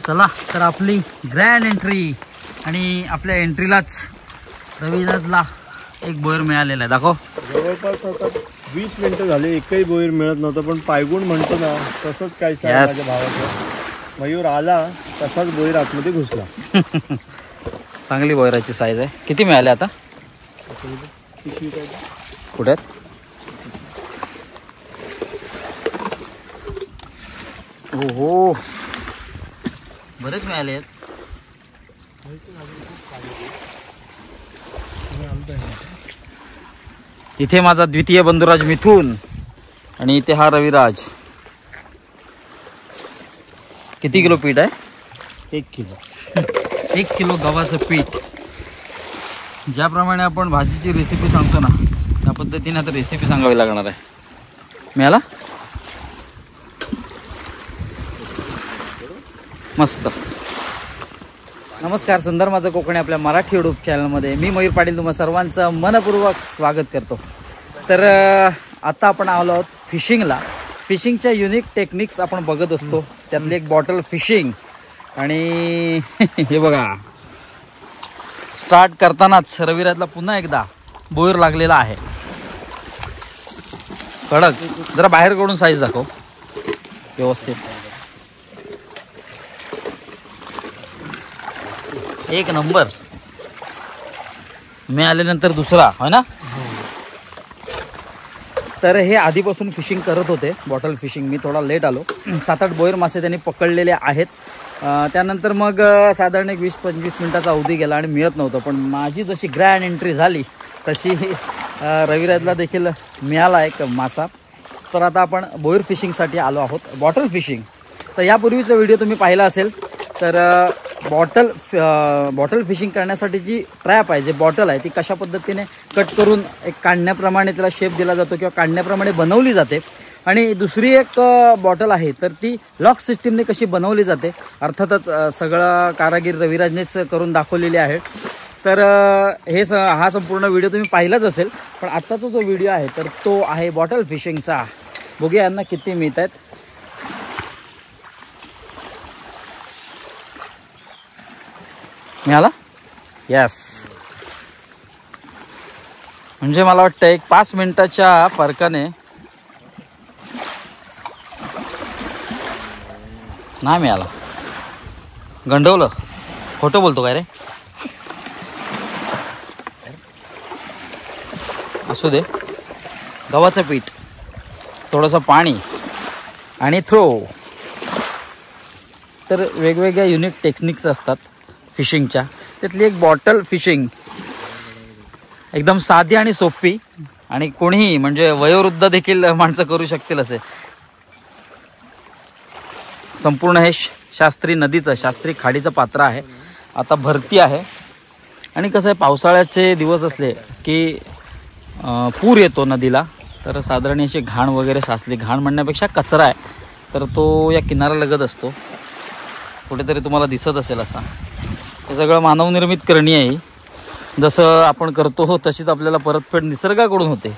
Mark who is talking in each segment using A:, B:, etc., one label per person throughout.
A: चला तर आपली ग्रँड एंट्री आणि आपल्या एंट्रीलाच रविराजला एक बोयर मिळालेला आहे. दाखव.
B: जवळपास आता 20 मिनिटं झाले एकही बोयर मिळत नव्हतं, पण पायगुण म्हणतो ना तसंच काय माझ्या भावाचं. मयूर आला तसाच बोयर आतमध्ये घुसला.
A: चांगली बोयराची साईज आहे. किती मिळाले आता? कुठे आहेत? हो बरेच मिळाले आहेत. इथे माझा द्वितीय बंधुराज मिथून आणि इथे हा रविराज. किती किलो पीठ आहे?
B: 1 किलो.
A: 1 किलो गव्हाचं पीठ. ज्याप्रमाणे आपण भाजीची रेसिपी सांगतो ना त्या पद्धतीने आता रेसिपी सांगावी लागणार आहे. मिळाला? मस्त. नमस्कार, सुंदर माझं कोकणी आपल्या मराठी यूट्यूब चॅनलमध्ये मी मयूर पाटील तुम्हा सर्वांचं मनपूर्वक स्वागत करतो. तर आता आपण आलो आहोत फिशिंगला. फिशिंगच्या युनिक टेक्निक्स आपण बघत असतो, त्यातली एक बॉटल फिशिंग. आणि हे बघा, स्टार्ट करतानाच रविराजला पुन्हा एकदा बोयर लागलेला आहे. कडक. जरा बाहेर कडून साईज दाखव व्यवस्थित. एक नंबर. मी आल्यानंतर दुसरा होय ना. तर हे आधीपासून फिशिंग करत होते, बॉटल फिशिंग. मी थोडा लेट आलो. 7-8 बोयर मासे त्यांनी पकडलेले आहेत. त्यानंतर मग साधारण एक 20-25 मिनिटाचा अवधी गेला आणि मिळत नव्हतं. पण माझी जशी ग्रँड एंट्री झाली तशी रविराजला देखील मिळाला एक मासा. तर आता आपण बोयर फिशिंगसाठी आलो आहोत, बॉटल फिशिंग. तर यापूर्वीचा व्हिडिओ तुम्ही पाहिला असेल तर बॉटल फिशिंग करण्यासाठी जी ट्रॅप आहे, जी बॉटल आहे, ती कशा पद्धतीने कट करून एक काढण्याप्रमाणे त्याला शेप दिला जातो किंवा काढण्याप्रमाणे बनवली जाते. आणि दुसरी एक बॉटल आहे तर ती लॉक सिस्टीमने कशी बनवली जाते. अर्थातच सगळं कारागीर रविराजनेच करून दाखवलेली आहे. तर हा संपूर्ण व्हिडिओ तुम्ही पाहिलाच असेल. पण आत्ताचा जो व्हिडिओ आहे तर तो आहे बॉटल फिशिंगचा. बघूया यांना किती मिळत आहेत. मिळाला? यस. म्हणजे मला वाटतं एक 5 मिनिटाच्या फरकाने नाही मिळाला. गंडवलं. खोटं बोलतो काय रे? असू दे. गव्हाचं पीठ, थोडंसं पाणी आणि थ्रो. तर वेगवेगळ्या युनिक टेक्निक्स असतात फिशिंगच्या. त्यातली एक बॉटल फिशिंग एकदम साधी आणि सोपी, आणि कोणीही म्हणजे वयोवृद्ध देखील माणसं करू शकतील असे. संपूर्ण हे शास्त्री नदीचं, शास्त्री खाडीचं पात्र आहे. आता भरती आहे आणि कसं आहे, पावसाळ्याचे दिवस असले की पूर येतो नदीला. तर साधारण अशी घाण वगैरे साचली, घाण म्हणण्यापेक्षा कचरा आहे, तर तो या किनाऱ्यालगत असतो. कुठेतरी तुम्हाला दिसत असेल असा. हे सगळं मानवनिर्मित करणी आहे. जसं आपण करतो तशीच आपल्याला परतफेड निसर्गाकडून होते.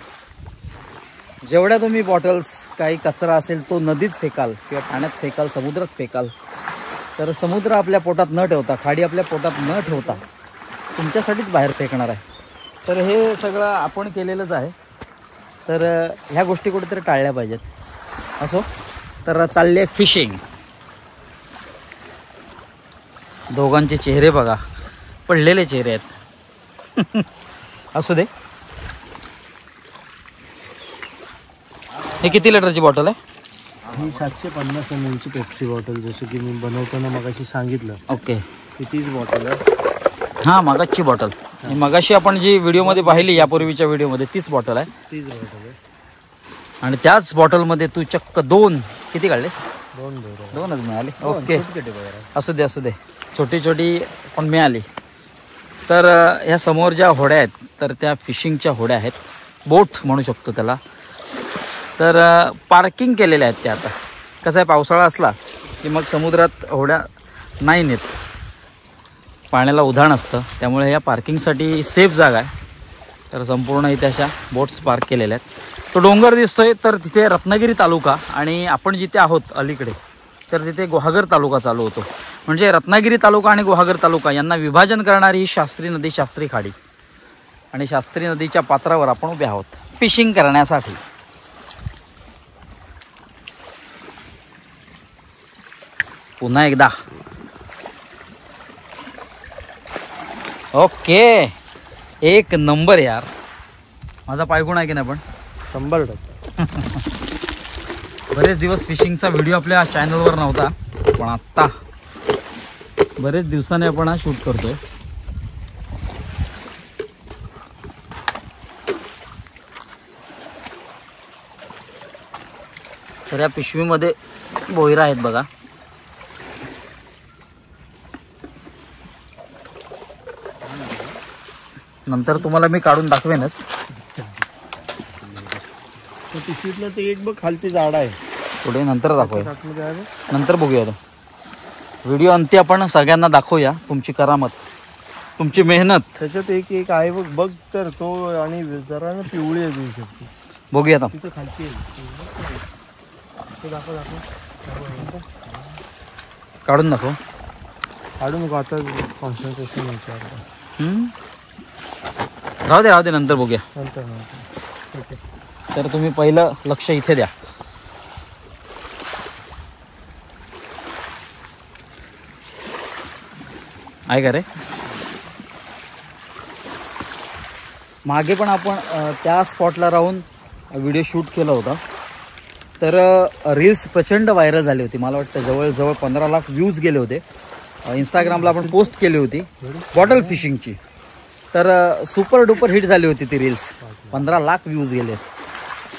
A: जेवढ्या तुम्ही बॉटल्स, काही कचरा असेल तो नदीत फेकाल किंवा पाण्यात फेकाल, समुद्रात फेकाल, तर समुद्र आपल्या पोटात न ठेवता, खाडी आपल्या पोटात न ठेवता तुमच्यासाठीच बाहेर फेकणार आहे. तर हे सगळं आपण केलेलंच आहे. तर ह्या गोष्टी कुठेतरी टाळल्या पाहिजेत. असो, तर चालले फिशिंग. दोघांचे चेहरे बघा, पडलेले चेहरे आहेत. असू दे. हे किती लिटरची बॉटल आहे?
B: ही 750 ml ची पेप्सी बॉटल, जसं की मी बनवताना मगाशी सांगितलं.
A: ओके.
B: तीच बॉटल आहे.
A: हां, मगाची बॉटल. मगाशी आपण जी व्हिडिओमध्ये पाहिली, यापूर्वीच्या व्हिडिओमध्ये, तीच बॉटल आहे.
B: तीच बॉटल आहे.
A: आणि त्याच बॉटलमध्ये तू चक्क 2 किती काढलेस? 2च मिळाले. ओके, असू दे असू दे. छोटी छोटी पण मिळाली. तर ह्या समोर ज्या होड्या आहेत तर त्या फिशिंगच्या होड्या आहेत, बोट म्हणू शकतो त्याला. तर पार्किंग केलेल्या आहेत त्या. आता कसं आहे, पावसाळा असला की मग समुद्रात होड्या नाही नेत, पाण्याला उधाण असतं. त्यामुळे या पार्किंगसाठी सेफ जागा आहे. तर संपूर्ण इथे अशा बोट्स पार्क केलेल्या आहेत. तो डोंगर दिसतोय तर तिथे रत्नागिरी तालुका, आणि आपण जिथे आहोत अलीकडे तर तिथे गुहागर तालुका चालू होतो. म्हणजे रत्नागिरी तालुका आणि गुहागर तालुका यांना विभाजन करणारी ही शास्त्री नदी, शास्त्री खाडी. आणि शास्त्री नदीच्या पात्रावर आपण उभे आहोत फिशिंग करण्यासाठी. पुन्हा एकदा ओके, एक नंबर यार. माझा पायगुण आहे की नाही? पण
B: 100%.
A: बरेच दिवस फिशिंगचा व्हिडिओ आपल्या चॅनलवर नव्हता, पण आत्ता बरेच दिवसाने आपण हा शूट करतोय. तर या पिशवीमध्ये बोयरा आहेत बघा. नंतर तुम्हाला मी काढून दाखवेनच.
B: पिशवीतलं ते एक बघ खालती झाड आहे,
A: पुढे नंतर दाखवूया,
B: आतमध्ये आहे बघ.
A: नंतर बघूया. तो व्हिडिओ अंती आपण सगळ्यांना दाखवूया तुमची करामत, तुमची मेहनत.
B: त्याच्यात एक एक आहे बघ, बघ तर तो, आणि जरा ना पिवळी आहे देऊ शकते.
A: बघूया आता.
B: तिथं खालती आहे, ते दाखव दाखव.
A: काढून दाखव.
B: काढू नको आता, कॉन्सन्ट्रेशन विचार.
A: राहू दे नंतर बघूया.
B: नंतर नंतर ओके.
A: तर तुम्ही पहिलं लक्ष इथे द्या. आहे का रे? मागे पण आपण त्या स्पॉटला राहून व्हिडिओ शूट केला होता. तर रील्स प्रचंड व्हायरल झाली होती. मला वाटतं जवळजवळ 15 लाख व्ह्यूज गेले होते. इंस्टाग्रामला आपण पोस्ट केली होती बॉटल फिशिंगची. तर सुपर डुपर हिट झाली होती ती रील्स. 15 लाख व्ह्यूज गेले.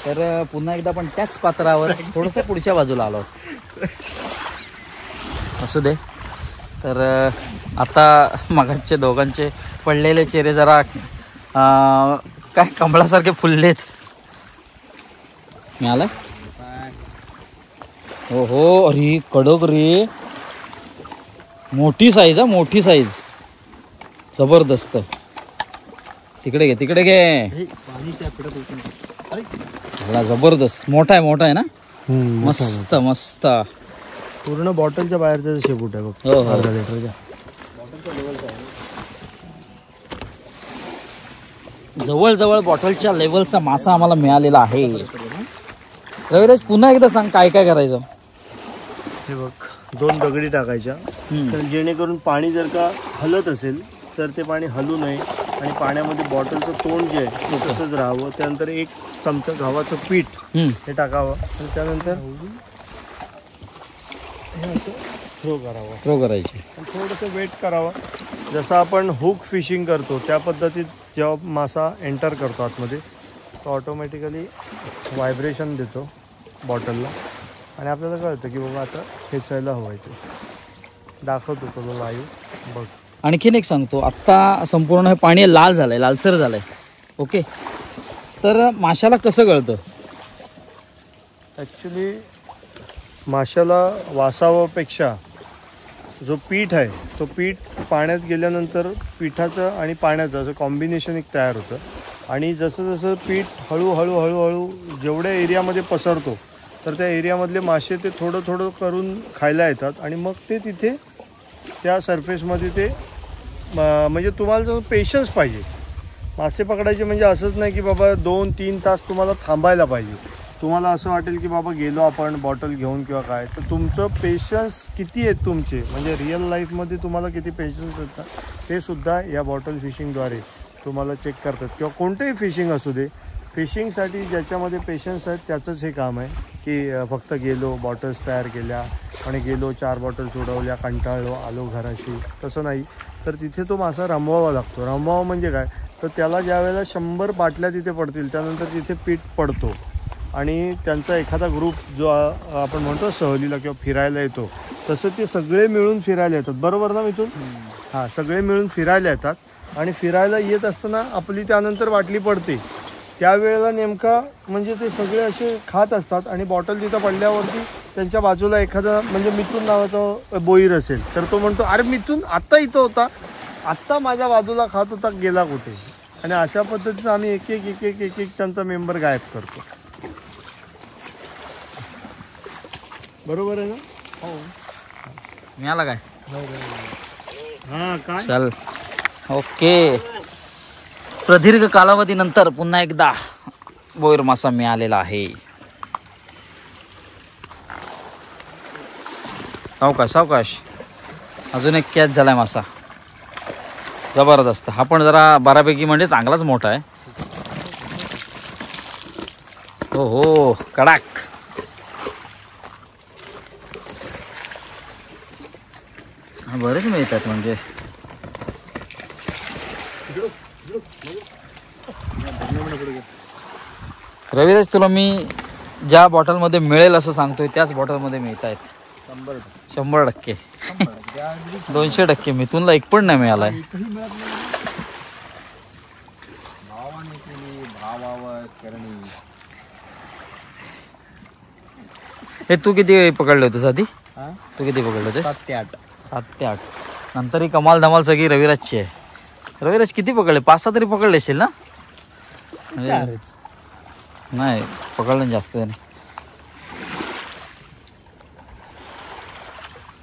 A: तर पुन्हा एकदा पण त्याच पात्रावर थोडंसं पुढच्या बाजूला आलो. असू दे. तर आता मगाचे दोघांचे पडलेले चेहरे जरा काय कमळासारखे फुललेत. मिळालं? हो हो, अरे कडक रे, मोठी साईज. मोठी साईज जबरदस्त. तिकडे घे, तिकडे घे. जबरदस्त मोठा आहे ना. मस्त मस्त.
B: पूर्ण बॉटलच्या बाहेरचा शेपूट आहे बघ.
A: हो हो.
B: अर्धा लिटरच्या.
A: जवळजवळ बॉटलच्या लेवलचा मासा आम्हाला मिळालेला आहे. रविराज पुन्हा एकदा सांग काय काय करायचं.
B: हे बघ, 2 दगडी टाकायच्या, तर जेणेकरून पाणी जर का हलत असेल तर ते पाणी हलू नये आणि पाण्यामध्ये बॉटलचं तोंड जे आहे ते तसंच राहावं. त्यानंतर 1 चमचा गव्हाचं पीठ हे टाकावं आणि त्यानंतर हे असं थ्रो करायची. थोडंसं वेट करावं. जसं आपण हुक फिशिंग करतो त्या पद्धतीत जेव्हा मासा एंटर करतो आतमध्ये, तो ऑटोमॅटिकली व्हायब्रेशन देतो बॉटलला आणि आपल्याला कळतं की बाबा आता खेचायला हवं आहे. ते दाखवतो तुला लाईव्ह बघ.
A: आणखीन एक सांगतो, आत्ता संपूर्ण हे पाणी लाल झालंय, लालसर झालंय. ओके. तर माशाला कसं कळतं?
B: ॲक्च्युली माशाला वासावापेक्षा जो पीठ आहे तो पीठ पाण्यात गेल्यानंतर पिठाचं आणि पाण्याचं असं कॉम्बिनेशन एक तयार होतं. आणि जसं जसं पीठ हळूहळू जेवढ्या एरियामध्ये पसरतो तर त्या एरियामधले मासे ते थोडं थोडं करून खायला येतात आणि मग ते तिथे त्या सरफेसमध्ये ते म्हणजे तुम्हाला जर पेशन्स पाहिजे मासे पकडायचे. म्हणजे असंच नाही की बाबा 2-3 तास तुम्हाला थांबायला पाहिजे. तुम्हाला असं वाटेल की बाबा गेलो आपण बॉटल घेऊन किंवा काय, तर तुमचं पेशन्स किती आहेत तुमचे, म्हणजे रिअल लाईफमध्ये तुम्हाला किती पेशन्स येतात ते सुद्धा या बॉटल फिशिंगद्वारे तुम्हाला चेक करतात. किंवा कोणतेही फिशिंग असू दे, फिशिंगसाठी ज्याच्यामध्ये पेशन्स आहेत त्याचंच हे काम आहे की फक्त गेलो बॉटल्स तयार केल्या आणि गेलो 4 बॉटल्स उडवल्या, कंटाळलो, आलो घराशी, तसं नाही. तर तिथे तो मासा रमवावा लागतो. रमवावा म्हणजे काय, तर त्याला ज्या वेळेला 100 बाटल्या तिथे पडतील त्यानंतर तिथे पीठ पडतो आणि त्यांचा एखादा ग्रुप जो आपण म्हणतो सहलीला किंवा फिरायला येतो, तसं ते सगळे मिळून फिरायला येतात. बरोबर ना मिथून? हां, सगळे मिळून फिरायला येतात आणि फिरायला येत असताना आपली त्यानंतर बाटली पडते. त्यावेळेला नेमका म्हणजे ते सगळे असे खात असतात आणि बॉटल तिथं पडल्यावरती त्यांच्या बाजूला एखादा म्हणजे मिथून नावाचा बोईर असेल तर तो म्हणतो, अरे मिथून आत्ता इथं होता, आत्ता माझ्या बाजूला खात होता, गेला कुठे. आणि अशा पद्धतीनं आम्ही एक एक त्यांचा मेंबर गायब करतो. बरोबर आहे ना?
A: मिळाला काय?
B: हा काय
A: चल ओके. प्रदीर्घ कालावधीनंतर पुन्हा एकदा बोयर मासा मिळालेला आहे. सावकाश सावकाश. अजून एक कॅच झालाय मासा. जबरदस्त. हा पण जरा बऱ्यापैकी म्हणजे चांगलाच मोठा आहे. हो हो कडाक. हा बरेच मिळतात म्हणजे. रविराज तुला मी ज्या बॉटलमध्ये मिळेल असं सांगतोय त्याच बॉटलमध्ये मिळत आहेत. 100%. 200% मिथूनला एक पण नाही मिळालाय. हे तू किती पकडले होतेस आधी? तू किती पकडले होतेस?
B: 7 ते 8.
A: 7 ते 8. नंतर ही कमाल धमाल सगळी रविराजची आहे. रविराज किती पकडले? 5-6 तरी पकडले असेल ना? नाही पकडलं जास्त नाही.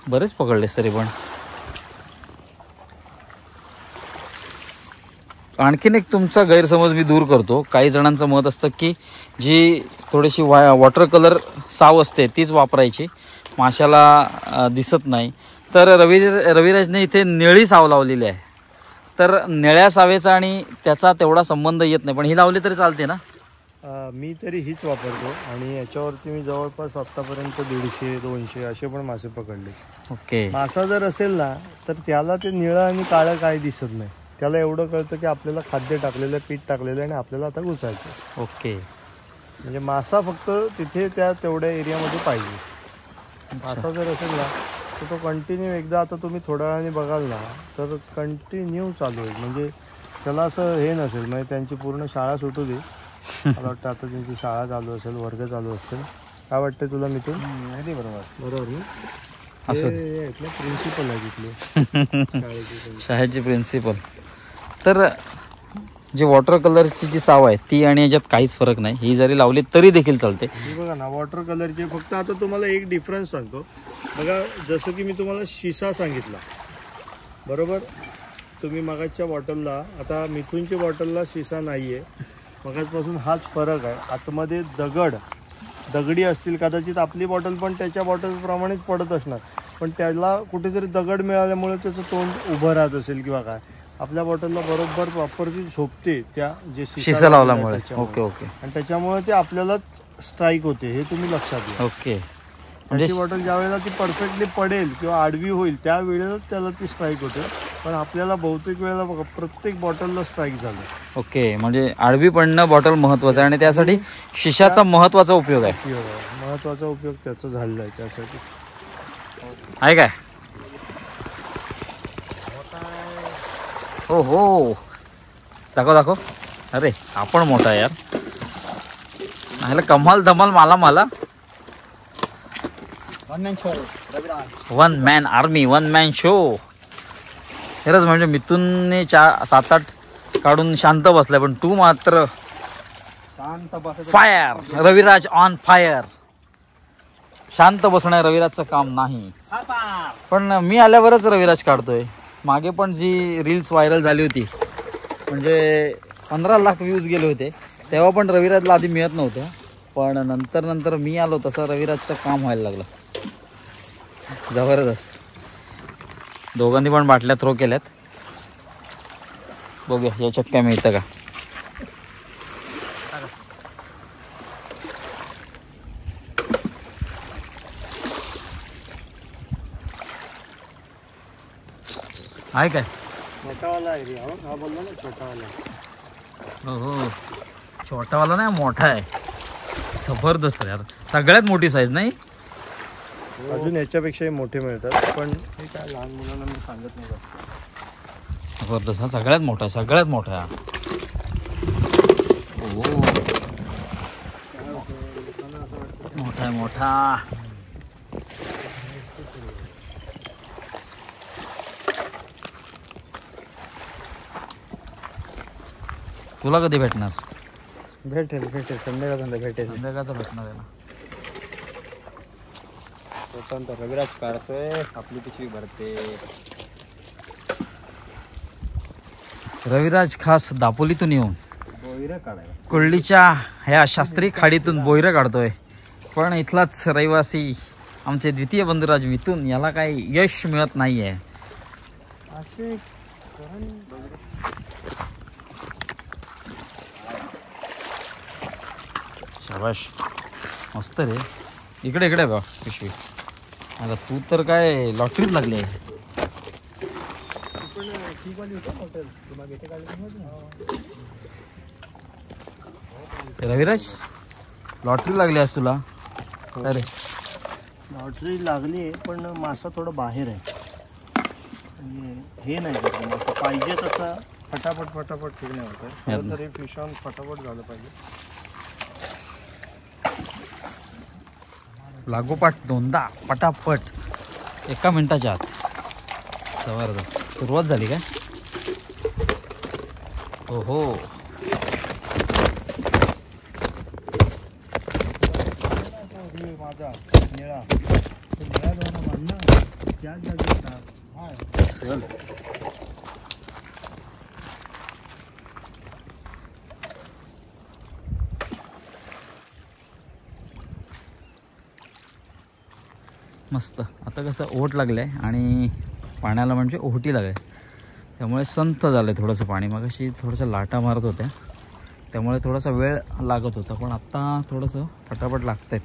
A: बरेच पकडलेस तरी पण. आणखीन एक तुमचा गैरसमज मी दूर करतो. काही जणांचं मत असतं की जी थोडीशी वॉटर कलर साव असते तीच वापरायची, माशाला दिसत नाही. तर रविराजने इथे निळी साव लावलेली आहे. तर निळ्या सावेचा आणि त्याचा तेवढा संबंध येत नाही, पण ही लावली तरी चालते ना?
B: मी तरी हीच वापरतो आणि याच्यावरती मी जवळपास आतापर्यंत 150-200 असे पण मासे पकडले.
A: ओके.
B: मासा जर असेल ना तर त्याला ते निळं आणि काळं काही दिसत नाही. त्याला एवढं कळतं की आपल्याला खाद्य टाकलेलं, पीठ टाकलेलं आणि आपल्याला आता घुसायचं.
A: ओके.
B: म्हणजे मासा फक्त तिथे त्या तेवढ्या एरियामध्ये पाहिजे. मासा जर असेल ना तर तो कंटिन्यू, एकदा आता तुम्ही थोड्या वेळाने बघाल ना तर कंटिन्यू चालू आहे. म्हणजे त्याला असं हे नसेल, म्हणजे त्यांची पूर्ण शाळा सुटू दे. मला वाटतं आता त्यांची शाळा चालू असेल, वर्ग चालू असतील. काय वाटतं तुला मिथून? अगदी बरोबर ना.
A: असं
B: प्रिन्सिपल आहे तिथले
A: शाळेची प्रिन्सिपल. तर जी वॉटर कलरची जी साव आहे ती आणि याच्यात काहीच फरक नाही. ही जरी लावली तरी देखील चालते.
B: ही बघा ना वॉटर कलरची. फक्त आता तुम्हाला एक डिफरन्स सांगतो बघा. जसं की मी तुम्हाला शिसा सांगितला बरोबर. तुम्ही मगाच्या बॉटलला, आता मिथूनच्या बॉटलला शिसा नाही आहे. मगाचपासून हाच फरक आहे. आतमध्ये दगडी असतील कदाचित. आपली बॉटल पण त्याच्या बॉटलप्रमाणेच पडत असणार, पण त्याला कुठेतरी दगड मिळाल्यामुळे त्याचं तोंड उभं राहत असेल किंवा काय. आपल्या बॉटलला बरोबर प्रॉपरली झोपते त्या जे
A: शिसा लावल्यामुळे. Okay okay.
B: आणि त्याच्यामुळे ते आपल्याला स्ट्राईक होते, हे तुम्ही लक्षात घ्या.
A: ओके.
B: म्हणजे बॉटल ज्या वेळेला ती परफेक्टली पडेल किंवा आडवी होईल त्या वेळेला त्याला ती स्ट्राईक होते. पण आपल्याला बहुतेक वेळेला बघा प्रत्येक बॉटलला स्ट्राईक झालं.
A: ओके. म्हणजे आडवी पडणं बॉटल महत्वाचं आहे आणि त्यासाठी शिशाचा महत्वाचा उपयोग आहे.
B: महत्वाचा उपयोग त्याचा झालेला आहे त्यासाठी.
A: आहे काय? हो हो दाखव. अरे आपण मोठा आहे यार. कमाल धमाल मला 1 मॅन आर्मी 1 मॅन शो. खरंच म्हणजे मिथूनने 7-8 काढून शांत बसलाय, पण तू मात्र फायर. Raviraj on fire. शांत बसणं रविराजचं काम नाही. पण मी आल्यावरच रविराज काढतोय. मागे पण जी रील्स व्हायरल झाली होती, म्हणजे 15 लाख व्ह्यूज गेले होते, तेव्हा पण रविराजला आधी मिळत नव्हत्या. पण नंतर मी आलो तसं रविराजचं काम व्हायला लागलं. जबरदस्त. दोघांनी पण बाटल्या थ्रो केल्यात. बघूया याच्यात काय मिळतं का. आहे काय?
B: मोठावाला आहे रे. हा बोलला ना छोटावाला.
A: हो छोटावाला नाही, मोठा आहे. जबरदस्त यार. सगळ्यात मोठी साईज नाही.
B: अजून याच्यापेक्षाही मोठे मिळतात, पण हे काय लहान मुलांना मी सांगत नाही.
A: जबरदस्त. हा सगळ्यात मोठा आहे. मोठा. तुला कधी भेटणार?
B: भेटेल संध्याकाळपर्यंत भेटेल.
A: संध्याकाळचं भेटणार आहे ना.
C: तोपर्यंत रविराज काढतोय, आपली पिशवी भरते.
A: रविराज खास दापोलीतून येऊन
C: बोईरं काढायला.
A: कुर्लीच्या ह्या शास्त्री खाडीतून बोईरं काढतोय. पण इथलाच रहिवासी आमचे द्वितीय बंधुराज मिथून याला काही यश मिळत नाहीये.
C: असे
A: शाबाश, मस्त रे. इकडे इकडे बघ पिशवी. आता तू तर काय लॉटरीत लागली आहे. रविराज, लॉटरी लागली आहेस तुला. अरे
B: लॉटरी लागली आहे, पण मासा थोडा बाहेर आहे. हे नाही करत मासा पाहिजे तसा फटाफट फटाफट ठीक नाही होतं. तरी फिश ऑन फटाफट झालं पाहिजे.
A: लागोपाठ दोनदा पटापट एका मिनिटाच्या आत. जबरदस्त सुरुवात झाली काय. हो
B: माझा निळा त्याच जागेत.
A: मस्त. आता कसं ओट लागलंय आणि पाण्याला म्हणजे ओहोटी लागली, त्यामुळे संथ झालंय थोडंसं पाणी. मग अशी थोडंसं लाटा मारत होत्या, त्यामुळे थोडासा वेळ लागत होता. पण आता थोडंसं फटाफट लागतायत.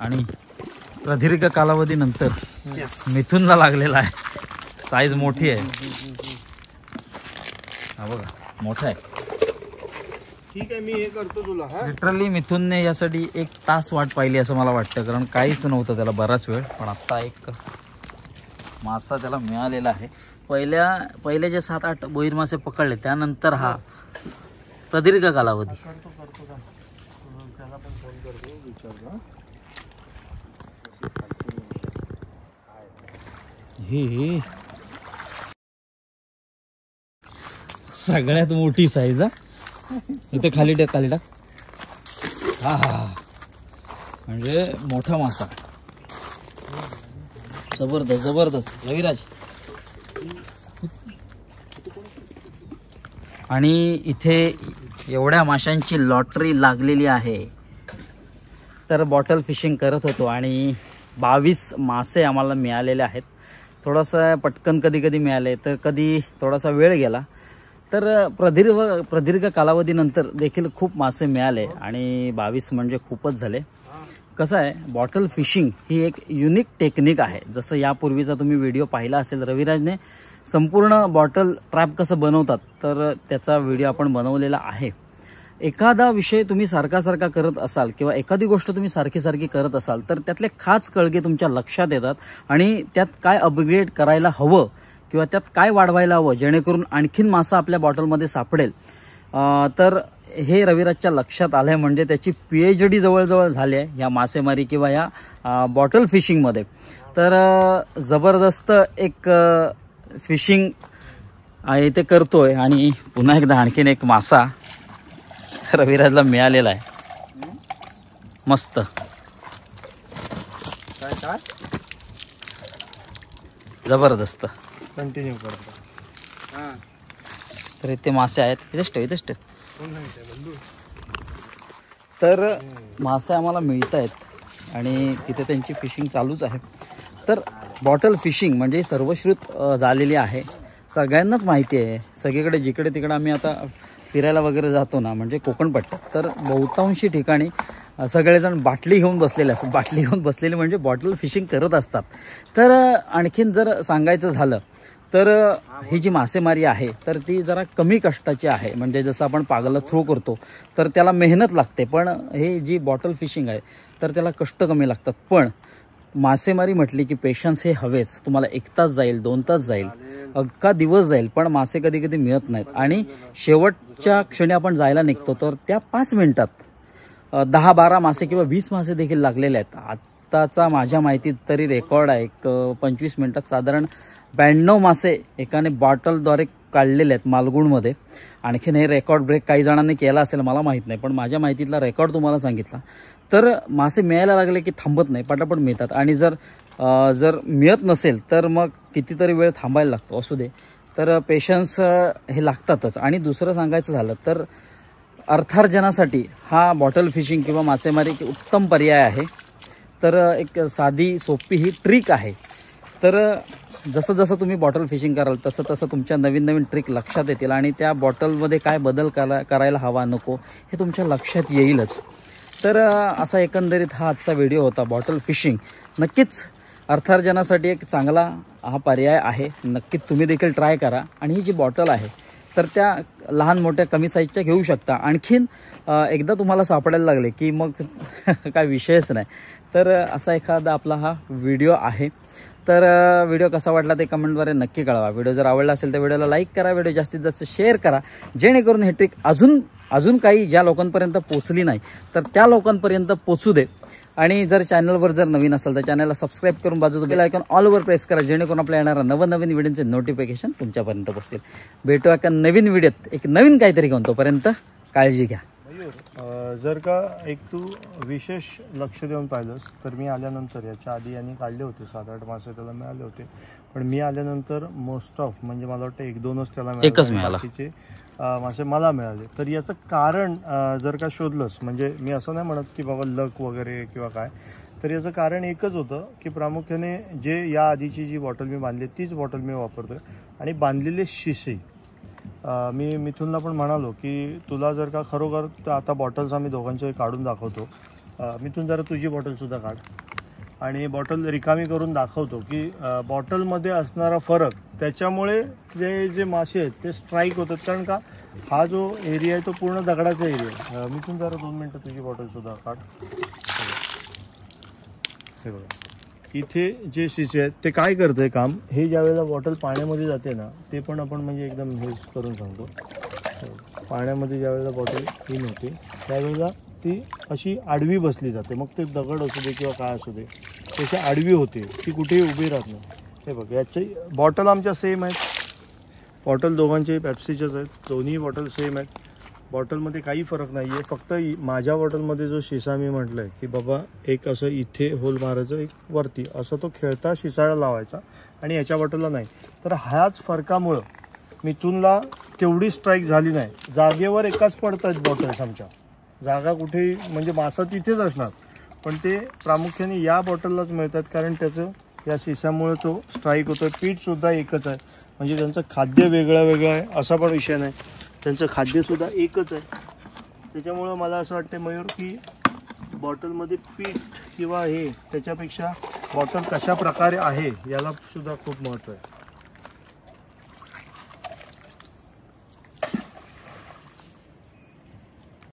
A: आणि प्रदीर्घ कालावधीनंतर मिथुनला लागलेला आहे. साईज मोठी आहे. हा बघा, मोठा आहे.
B: ठीक आहे, मी हे करतो तुला. हा
A: लिटरली मिथुनने यासाठी 1 तास वाट पाहिली असं मला वाटतं, कारण काहीच नव्हतं त्याला बराच वेळ. पण आता एक मासा त्याला मिळालेला आहे. पहिले जे 7-8 बोईर मासे पकडले, त्यानंतर हा प्रदीर्घ कालावधी.
B: त्याला पण फोन करतो, विचारतो.
A: हे सगळ्यात मोठी साईज. इथे खाली टाक. हा म्हणजे मोठा मासा. जबरदस्त रविराज. आणि इथे एवढ्या माशांची लॉटरी लागलेली आहे. तर बॉटल फिशिंग करत होतो आणि 22 मासे आम्हाला मिळालेले आहेत. थोडंसं पटकन कधी मिळाले, तर कधी थोडासा वेळ गेला. तर प्रदीर्घ कालावधीनंतर देखील खूप मासे मिळाले आणि 22 म्हणजे खूपच झाले. कसं आहे, बॉटल फिशिंग ही एक युनिक टेक्निक आहे. जसं यापूर्वीचा तुम्ही व्हिडिओ पाहिला असेल, रविराजने संपूर्ण बॉटल ट्रॅप कसं बनवतात, तर त्याचा व्हिडिओ आपण बनवलेला आहे. एखादा विषय तुम्ही सारखा करत असाल किंवा एखादी गोष्ट तुम्ही सारखी करत असाल, तर त्यातले खास कळगे तुमच्या लक्षात येतात आणि त्यात काय अपग्रेड करायला हवं किंवा त्यात काय वाढवायला हवं, जेणेकरून आणखीन मासा आपल्या बॉटलमध्ये सापडेल. तर हे रविराजच्या लक्षात आलंय. म्हणजे त्याची PhD जवळजवळ झाली आहे ह्या मासेमारी किंवा या बॉटल फिशिंगमध्ये. तर जबरदस्त एक फिशिंग इथे करतोय. आणि पुन्हा एकदा आणखीन एक मासा रविराजला मिळालेला आहे. मस्त.
B: काय
A: जबरदस्त.
B: कंटिन्यू करतो.
A: तर इथे मासे आहेत. इथेच ठेव. तर मासे आम्हाला मिळत आहेत आणि तिथे त्यांची फिशिंग चालूच आहे. तर बॉटल फिशिंग म्हणजे सर्वश्रुत झालेली आहे, सगळ्यांनाच माहिती आहे. सगळीकडे जिकडे तिकडे आम्ही आता फिरायला वगैरे जातो ना, म्हणजे कोकणपट्ट्यात, तर बहुतांशी ठिकाणी सगळेजण बाटली घेऊन बसलेले असतात. बाटली घेऊन बसलेले म्हणजे बॉटल फिशिंग करत असतात. तर आणखीन जर सांगायचं झालं तर ही जी मासेमारी आहे तर ती जरा कमी कष्टाची आहे. म्हणजे जसं आपण पागला थ्रो करतो तर त्याला मेहनत लागते, पण हे जी बॉटल फिशिंग आहे तर त्याला कष्ट कमी लागतात. पण मासेमारी म्हटली की पेशन्स हे हवेच. तुम्हाला 1 तास जाईल, 2 तास जाईल, अख्खा दिवस जाईल, पण मासे कधी मिळत नाहीत. आणि शेवटच्या क्षणी आपण जायला निघतो तर त्या 5 मिनिटात 10-12 मासे किंवा 20 मासे देखील लागलेले आहेत. आत्ताचा माझ्या माहितीत तरी रेकॉर्ड आहे 25 मिनिटात साधारण 92 मासे एकाने बॉटलद्वारे काढलेले आहेत मालगुणमध्ये. आणखीन हे रेकॉर्ड ब्रेक काही जणांनी केला असेल, मला माहीत नाही, पण माझ्या माहितीतला रेकॉर्ड तुम्हाला सांगितला. तर मासे मिळायला लागले की थांबत नाही, पटापट मिळतात. आणि जर मिळत नसेल तर मग कितीतरी वेळ थांबायला लागतो. असू दे, तर पेशन्स हे लागतातच. आणि दुसरं सांगायचं झालं तर अर्थार्जनासाठी हा बॉटल फिशिंग किंवा मासेमारी एक उत्तम पर्याय आहे. तर एक साधी सोपी ही ट्रिक आहे. तर जसं जसं तुम्ही बॉटल फिशिंग कराल तसं तसं तुमच्या नवीन नवीन ट्रिक लक्षात येतील आणि त्या बॉटलमध्ये काय बदल करायला हवा नको हे तुमच्या लक्षात येईलच. तर असा एकंदरीत हा आजचा व्हिडिओ होता. बॉटल फिशिंग नक्कीच अर्थार्जनासाठी एक चांगला हा पर्याय आहे. नक्कीच तुम्ही देखील ट्राय करा. आणि ही जी बॉटल आहे तर त्या लहान मोठ्या कमी साईजच्या घेऊ शकता. आणखीन एकदा तुम्हाला सापडायला लागले की मग काय विषयच नाही. तर असा एखादा आपला हा व्हिडिओ आहे. तर व्हिडिओ कसा वाटला ते कमेंटद्वारे नक्की कळवा. व्हिडिओ जर आवडला असेल तर व्हिडिओला लाईक करा, व्हिडिओ जास्तीत जास्त शेअर करा, जेणेकरून हे ट्रिक अजून काही ज्या लोकांपर्यंत पोचली नाही तर त्या लोकांपर्यंत पोचू दे. आणि जर चॅनलवर जर नवीन असेल तर चॅनलला सबस्क्राईब करून बाजूला बेल आयकॉन ऑलवर प्रेस करा, जेणेकरून आपल्या येणाऱ्या नवनवीन व्हिडिओचे नोटिफिकेशन तुमच्यापर्यंत पोहोचतील. भेटू एका नवीन व्हिडिओत एक नवीन काहीतरी घेऊन. तोपर्यंत काळजी घ्या.
B: जर का एक तू विशेष लक्ष देऊन पाहिलंस तर मी आल्यानंतर याच्या आधी यांनी काढले होते 7-8 मासे त्याला मिळाले होते. पण मी आल्यानंतर मोस्ट ऑफ म्हणजे मला वाटतं 1-2च त्याला
A: एकच मिळाला.
B: बाकीचे मासे मला मिळाले. तर याचं कारण जर का शोधलंस, म्हणजे मी असं नाही म्हणत की बाबा लक वगैरे किंवा काय, तर याचं कारण एकच होतं की प्रामुख्याने जे या आधीची जी बॉटल मी बांधली तीच बॉटल मी वापरतोय. आणि बांधलेले शिसे मी मिथुनला पण म्हणालो की तुला जर का खरोखर तर आता बॉटल्स आम्ही दोघांचे काढून दाखवतो. मिथुन जरा तुझी बॉटलसुद्धा काढ आणि बॉटल रिकामी करून दाखवतो की बॉटलमध्ये असणारा फरक, त्याच्यामुळे ते जे मासे आहेत ते स्ट्राईक होतात. कारण का हा जो एरिया आहे तो पूर्ण दगडाचा एरिया आहे. मिथुन जरा 2 मिनटं तुझी बॉटलसुद्धा काढ. हे बघा इथे जे शिसे आहेत ते काय करतंय काम, हे ज्यावेळेला बॉटल पाण्यामध्ये जाते ना ते पण आपण म्हणजे एकदम हे करून सांगतो. पाण्यामध्ये ज्यावेळेला बॉटल इन होते त्यावेळेला ती अशी आडवी बसली जाते. मग ते दगड असू दे किंवा काय असू दे त्याची आडवी होते, ती कुठेही उभी राहत नाही. हे बघ याची बॉटल आमच्या सेम आहेत. बॉटल दोघांचे पेप्सीच्याच आहेत. दोन्ही बॉटल सेम आहेत. बॉटलमध्ये काही फरक नाही आहे. फक्त माझ्या बॉटलमध्ये जो शिसा मी म्हटलं आहे की बाबा एक असं इथे होल मारायचं, एक वरती असं तो खेळता शिसायला लावायचा आणि याच्या बॉटलला नाही. तर ह्याच फरकामुळं मिथुनला तेवढी स्ट्राईक झाली नाही. जागेवर एकाच पडत आहेत बॉटल्स आमच्या. जागा कुठेही म्हणजे मासा तिथेच असणार, पण ते प्रामुख्याने या बॉटललाच मिळतात कारण त्याचं या शिसामुळे तो स्ट्राईक होतो. पीठसुद्धा एकच आहे, म्हणजे त्यांचं खाद्य वेगळं आहे असा पण विषय नाही. त्यांचं खाद्यसुद्धा एकच आहे. त्याच्यामुळं मला असं वाटतं मयूर की बॉटलमध्ये पीठ किंवा हे त्याच्यापेक्षा बॉटल कशा प्रकारे आहे याला सुद्धा खूप महत्त्व आहे.